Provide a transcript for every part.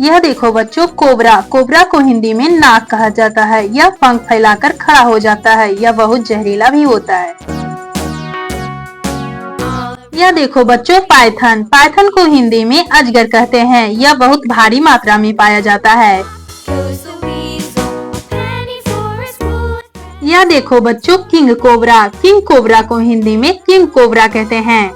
यह देखो बच्चों कोबरा, कोबरा को हिंदी में नाग कहा जाता है। यह पंख फैलाकर खड़ा हो जाता है। यह बहुत जहरीला भी होता है। यह देखो बच्चों पाइथन, पाइथन को हिंदी में अजगर कहते हैं। यह बहुत भारी मात्रा में पाया जाता है। यह देखो बच्चों किंग कोबरा, किंग कोबरा को हिंदी में किंग कोबरा कहते हैं।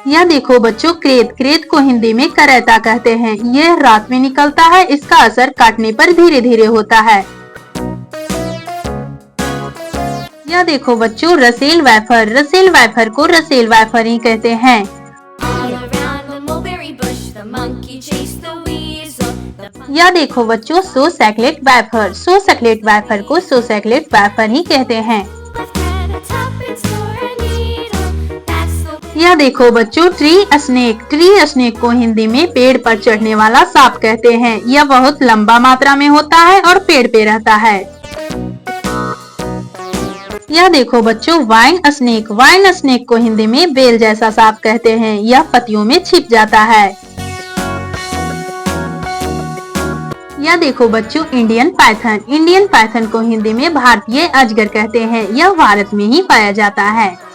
यह देखो बच्चों क्रेत, क्रेत को हिंदी में करैता कहते हैं। यह रात में निकलता है। इसका असर काटने पर धीरे धीरे होता है। यह देखो बच्चों रसेल वैफर, रसेल वैफर को रसेल वैफर ही कहते हैं। यह देखो बच्चों सो सैकलेट वैफर, सो सैकलेट वैफर को सो सैकलेट वैफर ही कहते हैं। यह देखो बच्चों ट्री स्नेक, ट्री स्नेक को हिंदी में पेड़ पर चढ़ने वाला सांप कहते हैं। यह बहुत लंबा मात्रा में होता है और पेड़ पे रहता है। यह देखो बच्चों वाइन स्नेक, वाइन स्नेक को हिंदी में बेल जैसा सांप कहते हैं। यह पत्तियों में छिप जाता है। यह देखो बच्चों इंडियन पाइथन, इंडियन पाइथन को हिंदी में भारतीय अजगर कहते हैं। यह भारत में ही पाया जाता है।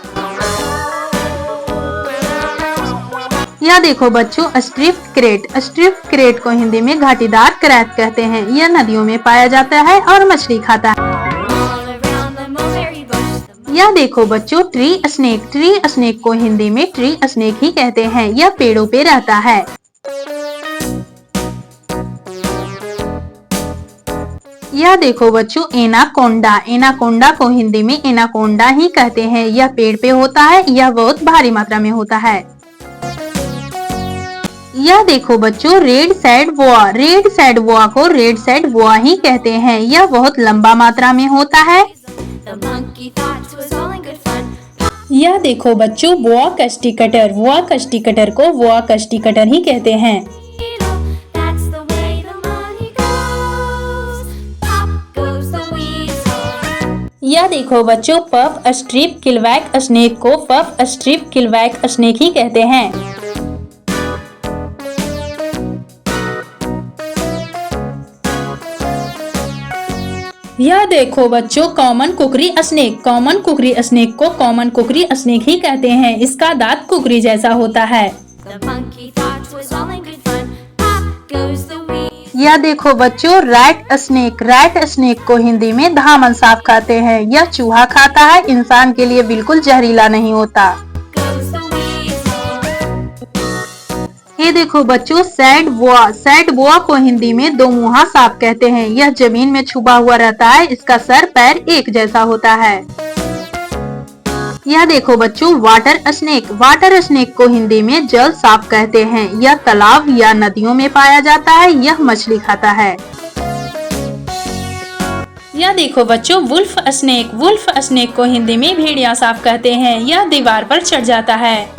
यह देखो बच्चों स्ट्रिप्ड क्रेट, स्ट्रिप्ड क्रेट को हिंदी में घाटीदार करैत कहते हैं। यह नदियों में पाया जाता है और मछली खाता है। यह देखो बच्चों ट्री स्नेक, ट्री स्नेक को हिंदी में ट्री स्नेक ही कहते हैं। यह पेड़ों पे रहता है। यह देखो बच्चों एनाकोंडा, एनाकोंडा को हिंदी में एनाकोंडा ही कहते हैं। यह पेड़ पे होता है। यह बहुत भारी मात्रा में होता है। यह देखो बच्चों रेड सैड बोआ, रेड सैड बोआ को रेड सैड बोआ ही कहते हैं। यह बहुत लंबा मात्रा में होता है। यह देखो बच्चों बोआ कस्टिकटर, बोआ कस्टिकटर को बोआ कस्टिकटर ही कहते हैं। यह देखो बच्चों पफ स्ट्रिप किलवैक स्नेक को पफ स्ट्रिप किलवैक स्नेक ही कहते हैं। यह देखो बच्चों कॉमन कुकरी स्नेक, कॉमन कुकरी स्नेक को कॉमन कुकरी स्नेक ही कहते हैं। इसका दांत कुकरी जैसा होता है। यह देखो बच्चों रैट स्नेक, रैट स्नेक को हिंदी में धामन सांप कहते हैं। यह चूहा खाता है। इंसान के लिए बिल्कुल जहरीला नहीं होता। ये देखो बच्चों सैड बोआ, सैड बोआ को हिंदी में दो मुहा सांप कहते हैं। यह जमीन में छुपा हुआ रहता है। इसका सर पैर एक जैसा होता है। यह देखो बच्चों वाटर स्नेक, वाटर स्नेक को हिंदी में जल सांप कहते हैं। यह तालाब या नदियों में पाया जाता है। यह मछली खाता है। यह देखो बच्चों वुल्फ स्नेक, वुल्फ स्नेक को हिंदी में भेड़िया सांप कहते हैं। यह दीवार पर चढ़ जाता है।